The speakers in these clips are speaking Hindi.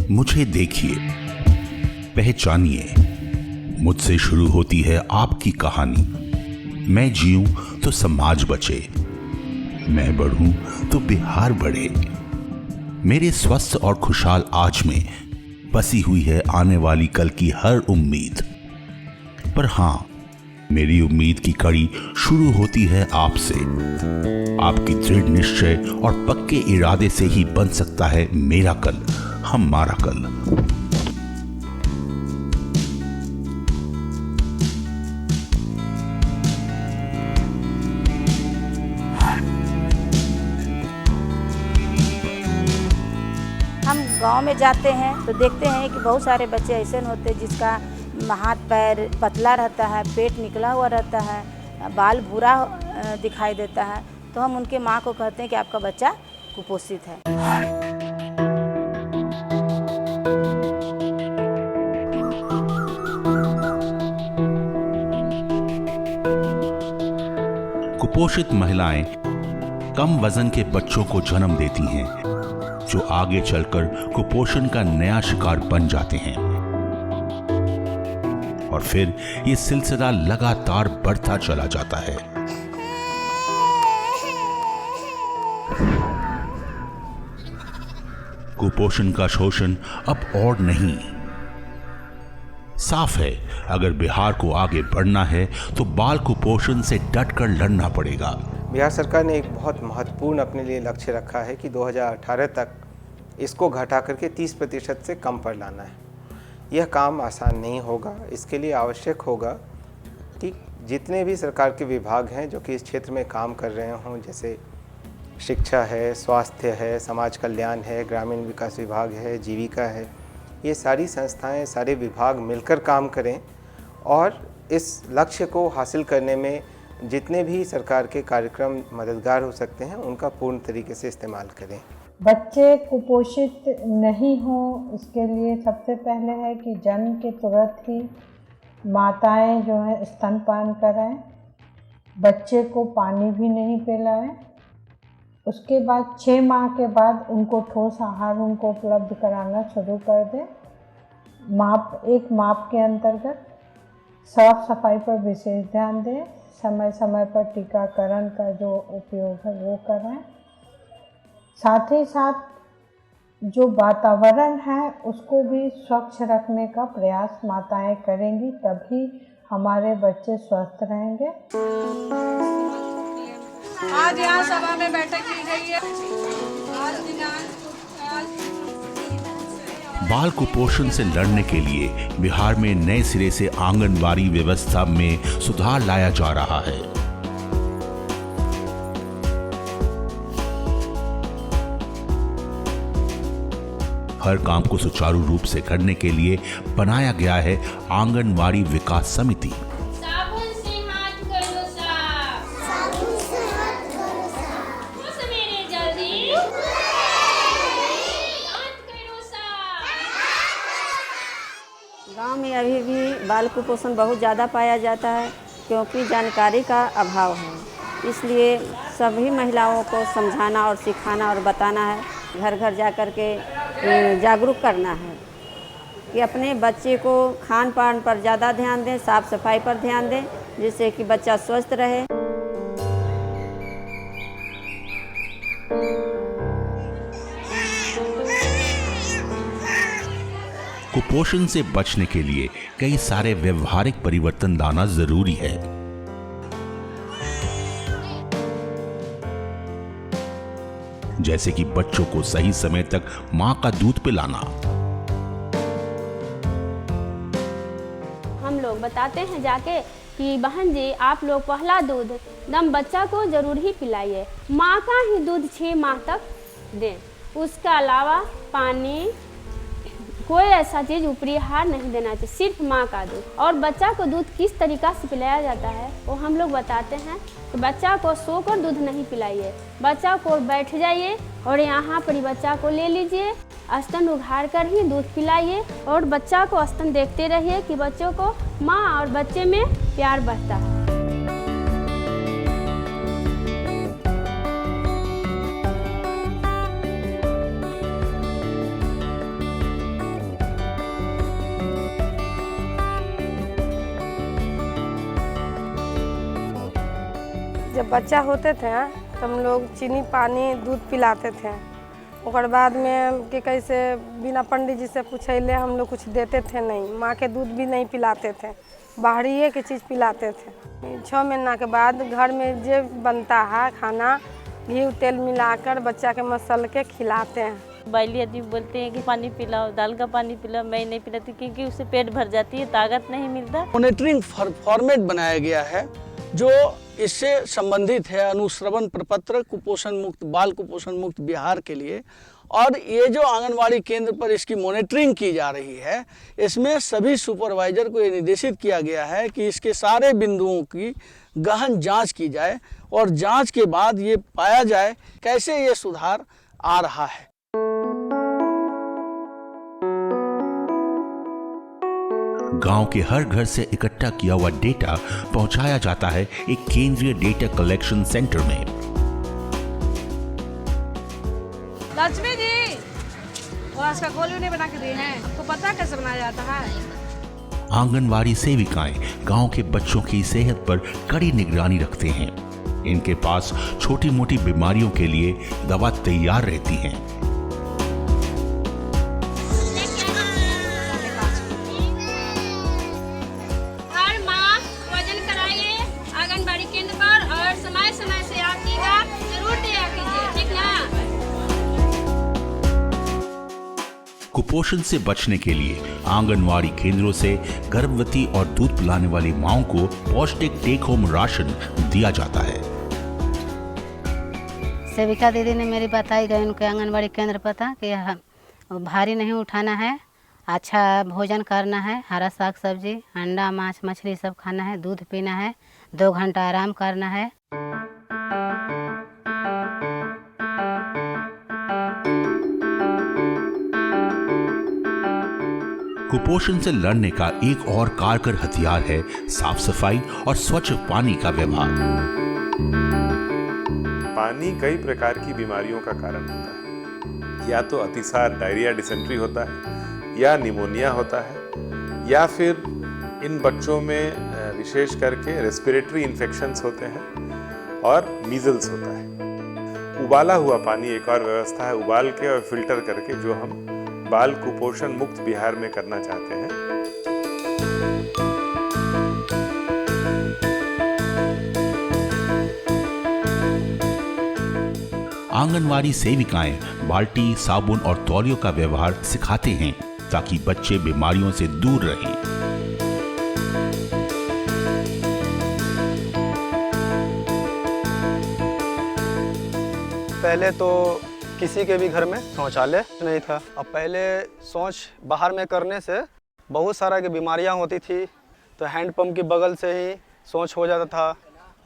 मुझे देखिए, पहचानिए, मुझसे शुरू होती है आपकी कहानी। मैं जीऊं तो समाज बचे, मैं बढ़ूं तो बिहार बढ़े। मेरे स्वस्थ और खुशहाल आज में बसी हुई है आने वाली कल की हर उम्मीद। पर हां, मेरी उम्मीद की कड़ी शुरू होती है आपसे। आपकी दृढ़ निश्चय और पक्के इरादे से ही बन सकता है मेरा कल, हमारा कल। हम गांव में जाते हैं तो देखते हैं कि बहुत सारे बच्चे ऐसे होते हैं जिसका हाथ पैर पतला रहता है, पेट निकला हुआ रहता है, बाल भूरा दिखाई देता है। तो हम उनके माँ को कहते हैं कि आपका बच्चा कुपोषित है। कुपोषित महिलाएं कम वजन के बच्चों को जन्म देती हैं, जो आगे चलकर कुपोषण का नया शिकार बन जाते हैं। और फिर ये सिलसिला लगातार बढ़ता चला जाता है। कुपोषण का शोषण अब और नहीं। साफ है, अगर बिहार को आगे बढ़ना है तो बाल कुपोषण से डटकर लड़ना पड़ेगा। बिहार सरकार ने एक बहुत महत्वपूर्ण अपने लिए लक्ष्य रखा है कि 2018 तक इसको घटा करके 30% से कम पर लाना है। यह काम आसान नहीं होगा। इसके लिए आवश्यक होगा कि जितने भी सरकार के विभाग हैं जो कि इस क्षेत्र में काम कर रहे हों, जैसे शिक्षा है, स्वास्थ्य है, समाज कल्याण है, ग्रामीण विकास विभाग है, जीविका है, ये सारी संस्थाएं, सारे विभाग मिलकर काम करें और इस लक्ष्य को हासिल करने में जितने भी सरकार के कार्यक्रम मददगार हो सकते हैं उनका पूर्ण तरीके से इस्तेमाल करें। बच्चे कुपोषित नहीं हों, इसके लिए सबसे पहले है कि जन्म के तुरंत ही माताएं जो है स्तनपान कराएं, बच्चे को पानी भी नहीं पिलाएं। उसके बाद 6 माह के बाद उनको ठोस आहार उनको उपलब्ध कराना शुरू कर दें। एक माप के अंतर्गत साफ सफाई पर विशेष ध्यान दें। समय समय पर टीकाकरण का जो उपयोग है वो करें। साथ ही साथ जो वातावरण है उसको भी स्वच्छ रखने का प्रयास माताएं करेंगी, तभी हमारे बच्चे स्वस्थ रहेंगे। आज यहाँ सभा में बैठक की गई है। बाल कुपोषण से लड़ने के लिए बिहार में नए सिरे से आंगनवाड़ी व्यवस्था में सुधार लाया जा रहा है। हर काम को सुचारू रूप से करने के लिए बनाया गया है आंगनवाड़ी विकास समिति। साबुन से हाथ करो साफ, साबुन से हाथ करो साफ, वो सवेरे जल्दी हाथ करो साफ। गांव में अभी भी बाल कुपोषण बहुत ज़्यादा पाया जाता है क्योंकि जानकारी का अभाव है। इसलिए सभी महिलाओं को समझाना और सिखाना और बताना है, घर घर जा कर के जागरूक करना है कि अपने बच्चे को खान पान पर ज़्यादा ध्यान दें, साफ सफाई पर ध्यान दें, जिससे कि बच्चा स्वस्थ रहे। कुपोषण से बचने के लिए कई सारे व्यवहारिक परिवर्तन लाना जरूरी है। जैसे कि बच्चों को सही समय तक मां का दूध पिलाना। हम लोग बताते हैं जाके कि बहन जी आप लोग पहला दूध दम बच्चा को जरूर ही पिलाइए, माँ का ही दूध 6 माह तक दें। उसके अलावा पानी, कोई ऐसा चीज़ ऊपरी आहार नहीं देना चाहिए, सिर्फ माँ का दूध। और बच्चा को दूध किस तरीक़ा से पिलाया जाता है वो हम लोग बताते हैं। तो बच्चा को सोकर दूध नहीं पिलाइए, बच्चा को बैठ जाइए और यहाँ पर ही बच्चा को ले लीजिए, स्तन उघाड़ कर ही दूध पिलाइए और बच्चा को स्तन देखते रहिए कि बच्चों को माँ और बच्चे में प्यार बढ़ता है। जब बच्चा होते थे तो हम लोग चीनी पानी दूध पिलाते थे। और बाद में कि कैसे बिना पंडित जी से पूछले हम लोग कुछ देते थे नहीं, माँ के दूध भी नहीं पिलाते थे, बाहरी के चीज़ पिलाते थे। 6 महीना के बाद घर में जो बनता है खाना घी तेल मिलाकर बच्चा के मसल के खिलाते हैं। बैली आदमी बोलते हैं कि पानी पिलाओ, दाल का पानी पिलाओ, मैं नहीं पिलाती क्योंकि उससे पेट भर जाती है, ताकत नहीं मिलता। मॉनिटरिंग फॉर्मेट बनाया गया है जो इससे संबंधित है, अनुश्रवण प्रपत्र कुपोषण मुक्त बाल कुपोषण मुक्त बिहार के लिए। और ये जो आंगनवाड़ी केंद्र पर इसकी मॉनिटरिंग की जा रही है, इसमें सभी सुपरवाइजर को ये निर्देशित किया गया है कि इसके सारे बिंदुओं की गहन जांच की जाए और जांच के बाद ये पाया जाए कैसे ये सुधार आ रहा है। गांव के हर घर से इकट्ठा किया हुआ डेटा पहुंचाया जाता है एक केंद्रीय डेटा कलेक्शन सेंटर में। लक्ष्मी जी, वो आज का गोली नहीं बना के दिए हैं, आपको पता कैसे बनाया जाता है? आंगनवाड़ी सेविकाएं गांव के बच्चों की सेहत पर कड़ी निगरानी रखते हैं। इनके पास छोटी मोटी बीमारियों के लिए दवा तैयार रहती हैं। हर माह वजन कराइए आंगनबाड़ी केंद्र पर और समय समय से आप टीका जरूर दिया कीजिए, ठीक ना? कुपोषण से बचने के लिए आंगनवाड़ी केंद्रों से गर्भवती और दूध पिलाने वाली माओं को पौष्टिक टेक होम राशन दिया जाता है। सेविका दीदी ने मेरी बताई गई उनके आंगनबाड़ी केंद्र पता कि भारी नहीं उठाना है, अच्छा भोजन करना है, हरा साग सब्जी, अंडा मांस मछली सब खाना है, दूध पीना है, 2 घंटा आराम करना है। कुपोषण से लड़ने का एक और कारगर हथियार है साफ सफाई और स्वच्छ पानी का व्यवहार। पानी कई प्रकार की बीमारियों का कारण होता है। या तो अतिसार डायरिया डिसेंट्री होता है, या निमोनिया होता है, या फिर इन बच्चों में विशेष करके रेस्पिरेटरी इन्फेक्शंस होते हैं और मीजल्स होता है। उबाला हुआ पानी एक और व्यवस्था है, उबाल के और फिल्टर करके, जो हम बाल कुपोषण मुक्त बिहार में करना चाहते हैं। आंगनवाड़ी सेविकाएं बाल्टी, साबुन और तौलियों का व्यवहार सिखाते हैं ताकि बच्चे बीमारियों से दूर रहें। पहले तो किसी के भी घर में शौचालय नहीं था। अब पहले शौच बाहर में करने से बहुत सारा की बीमारियां होती थी, तो हैंडपंप के बगल से ही शौच हो जाता था।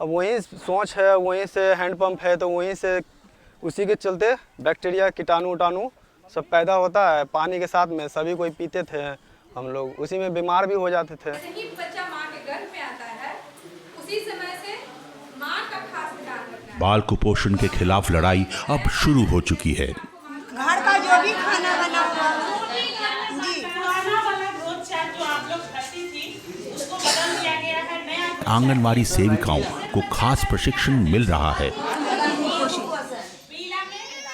अब वहीं शौच है, वहीं से हैंडपंप है, तो वहीं से उसी के चलते बैक्टीरिया कीटाणु उटाणु सब पैदा होता है। पानी के साथ में सभी कोई पीते थे हम लोग, उसी में बीमार भी हो जाते थे। बच्चा माँ के गर्भ में आता है, उसी समय से माँ का खास ध्यान रखना। बाल कुपोषण के खिलाफ लड़ाई अब शुरू हो चुकी है। घर का जो भी खाना बना हुआ जी, पुराना वाला रोज चाट जो आप लोग खाती थी उसको बदल दिया गया है, नया। आंगनवाड़ी सेविकाओं को खास प्रशिक्षण मिल रहा है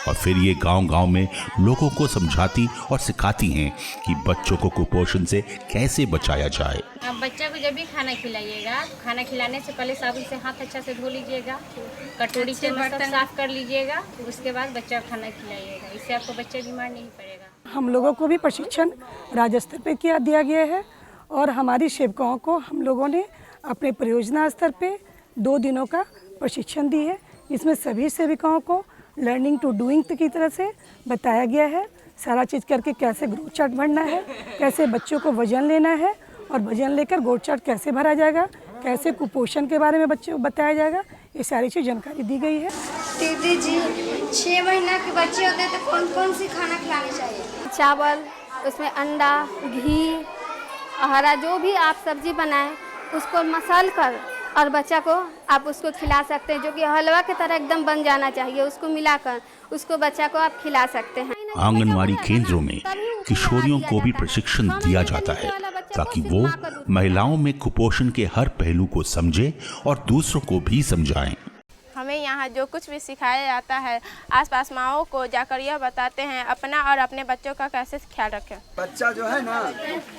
और फिर ये गांव-गांव में लोगों को समझाती और सिखाती हैं कि बच्चों को कुपोषण से कैसे बचाया जाए। अब बच्चा को जब भी खाना खिलाइएगा, खाना खिलाने से पहले साबुन से हाथ अच्छा से धो लीजिएगा, कटोरी से बर्तन साफ कर लीजिएगा, उसके बाद बच्चा को खाना खिलाइएगा। इससे आपको बच्चा बीमार नहीं पड़ेगा। हम लोगों को भी प्रशिक्षण राज्य स्तर पे दिया गया है और हमारी सेविकाओं को हम लोगों ने अपने परियोजना स्तर पे 2 दिनों का प्रशिक्षण दी है। इसमें सभी सेविकाओं को लर्निंग टू डूइंग की तरह से बताया गया है, सारा चीज़ करके कैसे ग्रोथ चार्ट भरना है, कैसे बच्चों को वजन लेना है और वजन लेकर ग्रोथ चार्ट कैसे भरा जाएगा, कैसे कुपोषण के बारे में बच्चों को बताया जाएगा, ये सारी चीज़ जानकारी दी गई है। दीदी जी 6 महीना के बच्चे होते हैं तो कौन कौन सी खाना खिलानी चाहिए? चावल, उसमें अंडा, घी, हरा जो भी आप सब्जी बनाएं उसको मसल कर और बच्चा को आप उसको खिला सकते हैं, जो कि हलवा की तरह एकदम बन जाना चाहिए। उसको मिलाकर उसको बच्चा को आप खिला सकते हैं। आंगनवाड़ी केंद्रों में किशोरियों को भी प्रशिक्षण दिया जाता है ताकि वो महिलाओं में कुपोषण के हर पहलू को समझे और दूसरों को भी समझाएं। हमें यहाँ जो कुछ भी सिखाया जाता है, आसपास माओं को जाकर यह बताते हैं अपना और अपने बच्चों का कैसे ख्याल रखें। बच्चा जो है ना,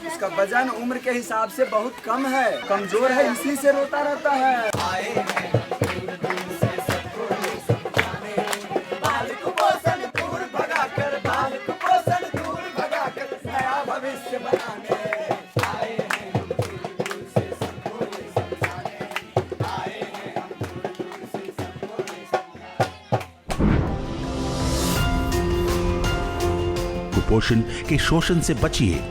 उसका वजन उम्र के हिसाब से बहुत कम है, कमजोर है, इसी से रोता रहता है। बाल कुपोषण दूर भगाकर, बाल कुपोषण दूर भगाकर नया भविष्य बनाने आए हैं हम दूर से सबको ये समझाने, आए हैं हम दूर से सबको ये समझाने। कुपोषण के शोषण से बचिए।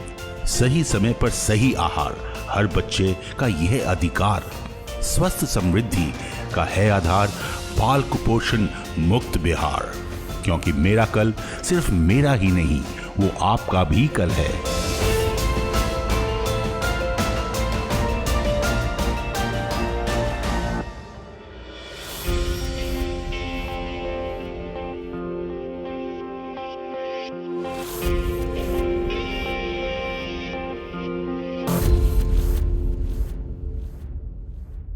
सही समय पर सही आहार हर बच्चे का यह अधिकार। स्वस्थ समृद्धि का है आधार बाल कुपोषण मुक्त बिहार, क्योंकि मेरा कल सिर्फ मेरा ही नहीं, वो आपका भी कल है।